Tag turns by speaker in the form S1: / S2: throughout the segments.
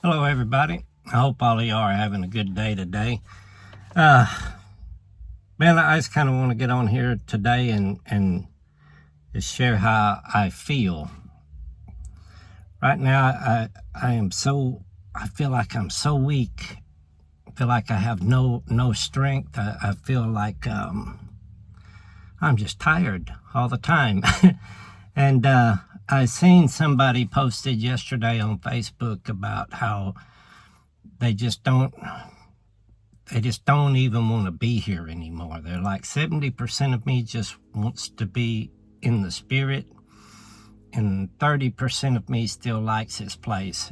S1: Hello, everybody. I hope all of you are having a good day today. Man, I just kind of want to get on here today and just share how I feel. Right now, I feel like I'm so weak. I feel like I have no strength. I feel like I'm just tired all the time. And I seen somebody posted yesterday on Facebook about how they just don't even want to be here anymore. They're like 70% of me just wants to be in the spirit, and 30% of me still likes this place.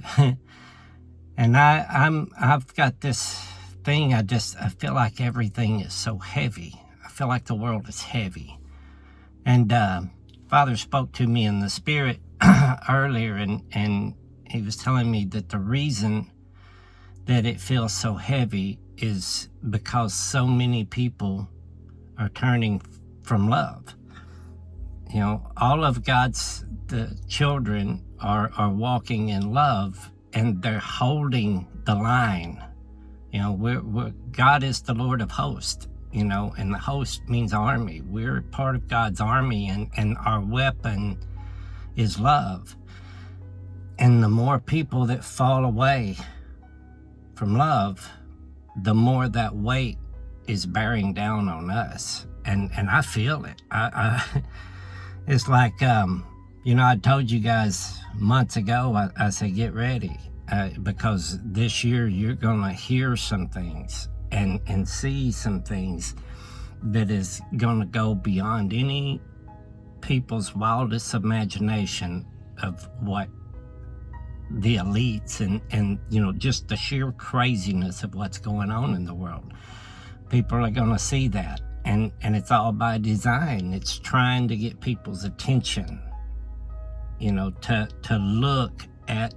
S1: And I've got this thing. I feel like everything is so heavy. I feel like the world is heavy. And Father spoke to me in the spirit earlier, and he was telling me that the reason that it feels so heavy is because so many people are turning from love. You know, all of the children are walking in love, and they're holding the line. You know, God is the Lord of hosts, you know, and the host means army. We're part of God's army, and our weapon is love. And the more people that fall away from love, the more that weight is bearing down on us. And I feel it. It's like, I told you guys months ago, I said, get ready, because this year you're going to hear some things and see some things that is going to go beyond any people's wildest imagination of what the elites and just the sheer craziness of what's going on in the world. People are going to see that, and it's all by design. It's trying to get people's attention, to look at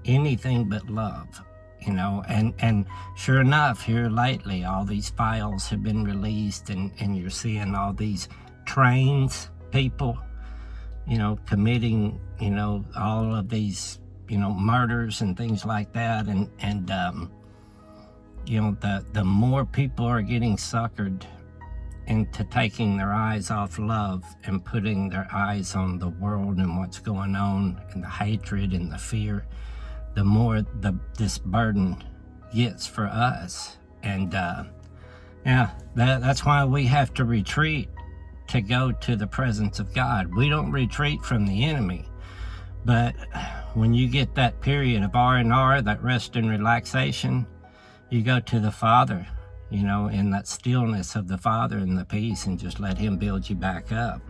S1: anything but love, and sure enough, here lately all these files have been released, and you're seeing all these trains people committing all of these murders and things like that, and the more people are getting suckered into taking their eyes off love and putting their eyes on the world and what's going on and the hatred and the fear, the more this burden gets for us. And that's why we have to retreat, to go to the presence of God. We don't retreat from the enemy, but when you get that period of R&R, that rest and relaxation, you go to the Father, in that stillness of the Father and the peace, and just let Him build you back up.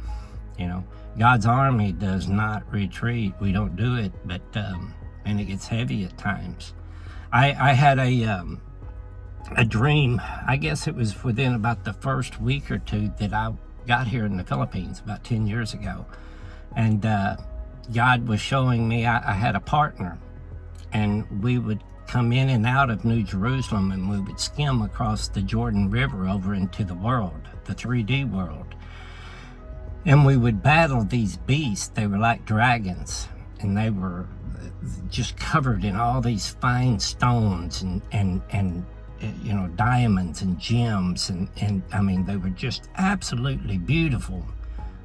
S1: God's army does not retreat. We don't do it, but and it gets heavy at times. I had a dream. I guess it was within about the first week or two that I got here in the Philippines about 10 years ago, and God was showing me I had a partner, and we would come in and out of New Jerusalem, and we would skim across the Jordan River over into the world, the 3D world. And we would battle these beasts. They were like dragons, and they were just covered in all these fine stones and diamonds and gems, and I mean, they were just absolutely beautiful,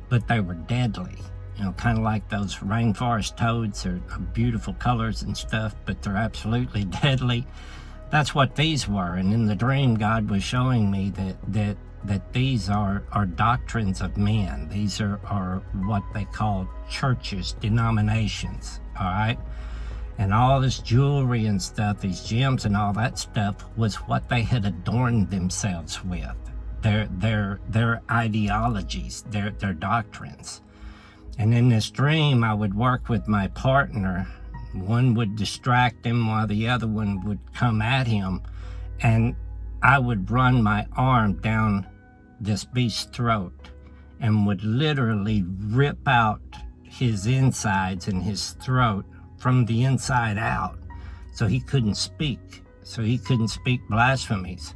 S1: but they were deadly. Kind of like those rainforest toads. Are beautiful colors and stuff, but they're absolutely deadly. That's what these were. And in the dream, God was showing me that these are doctrines of men. These are what they call churches, denominations, all right? And all this jewelry and stuff, these gems and all that stuff, was what they had adorned themselves with. Their ideologies, their doctrines. And in this dream, I would work with my partner. One would distract him while the other one would come at him. And I would run my arm down this beast's throat and would literally rip out his insides and his throat from the inside out, so he couldn't speak. So he couldn't speak blasphemies.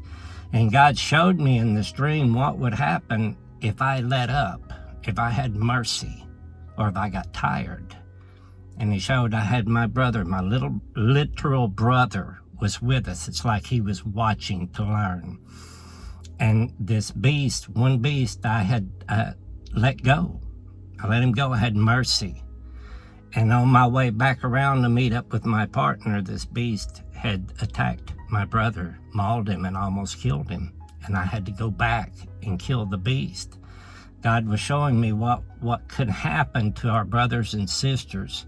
S1: And God showed me in this dream what would happen if I let up, if I had mercy, or if I got tired. And he showed I had my brother, my little literal brother was with us. It's like he was watching to learn. And this beast, one beast, I had let go. I let him go. I had mercy. And on my way back around to meet up with my partner, this beast had attacked my brother, mauled him, and almost killed him. And I had to go back and kill the beast. God was showing me what could happen to our brothers and sisters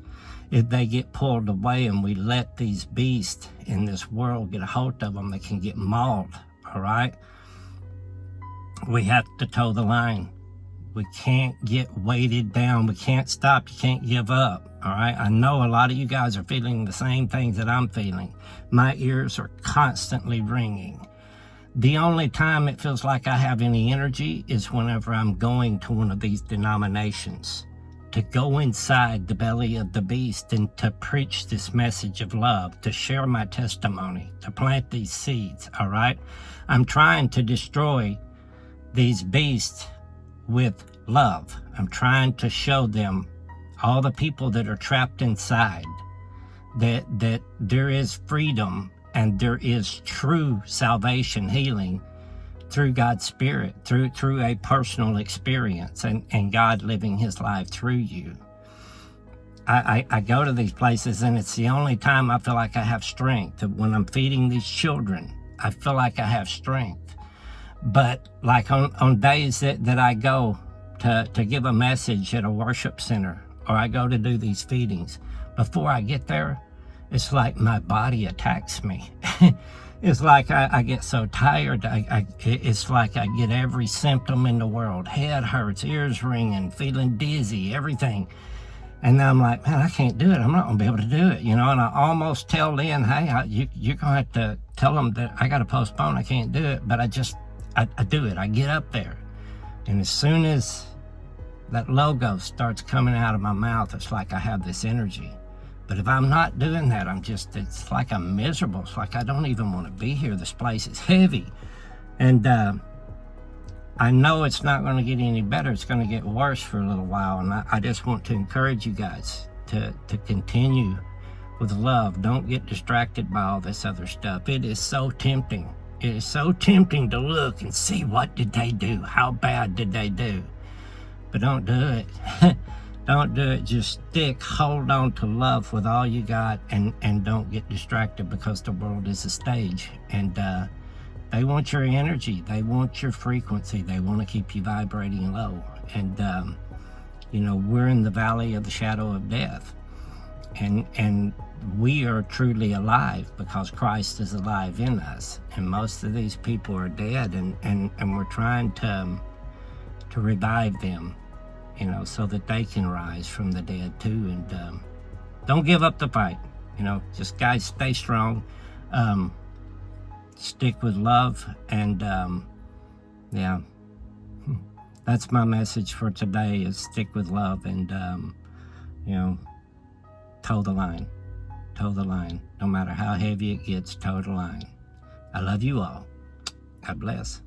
S1: if they get pulled away and we let these beasts in this world get a hold of them. They can get mauled, all right? We have to toe the line. We can't get weighted down. We can't stop. You can't give up, all right? I know a lot of you guys are feeling the same things that I'm feeling. My ears are constantly ringing. The only time it feels like I have any energy is whenever I'm going to one of these denominations, to go inside the belly of the beast and to preach this message of love, to share my testimony, to plant these seeds, all right? I'm trying to destroy these beasts with love. I'm trying to show them, all the people that are trapped inside, that there is freedom and there is true salvation, healing through God's Spirit, through a personal experience and God living his life through you. I go to these places and it's the only time I feel like I have strength. When I'm feeding these children, I feel like I have strength. But like on days that I go to give a message at a worship center, or I go to do these feedings, before I get there, it's like my body attacks me. It's like I get so tired. It's like I get every symptom in the world. Head hurts, ears ringing, feeling dizzy, everything. And then I'm like, man, I can't do it. I'm not going to be able to do it, you know. And I almost tell Lynn, hey, you're going to have to tell them that I got to postpone. I can't do it. But I do it. I get up there. And as soon as that logo starts coming out of my mouth, it's like I have this energy. But if I'm not doing that, it's like I'm miserable. It's like I don't even want to be here. This place is heavy. And I know it's not going to get any better. It's going to get worse for a little while. And I just want to encourage you guys to continue with love. Don't get distracted by all this other stuff. It is so tempting. It is so tempting to look and see, what did they do? How bad did they do? But don't do it. Don't do it. Just hold on to love with all you got, and don't get distracted, because the world is a stage, and they want your energy. They want your frequency. They want to keep you vibrating low. And, we're in the valley of the shadow of death, and we are truly alive because Christ is alive in us. And most of these people are dead, and we're trying to revive them, so that they can rise from the dead too. And don't give up the fight. Just guys, stay strong. Stick with love. And yeah, that's my message for today, is stick with love and, toe the line. Toe the line. No matter how heavy it gets, toe the line. I love you all. God bless.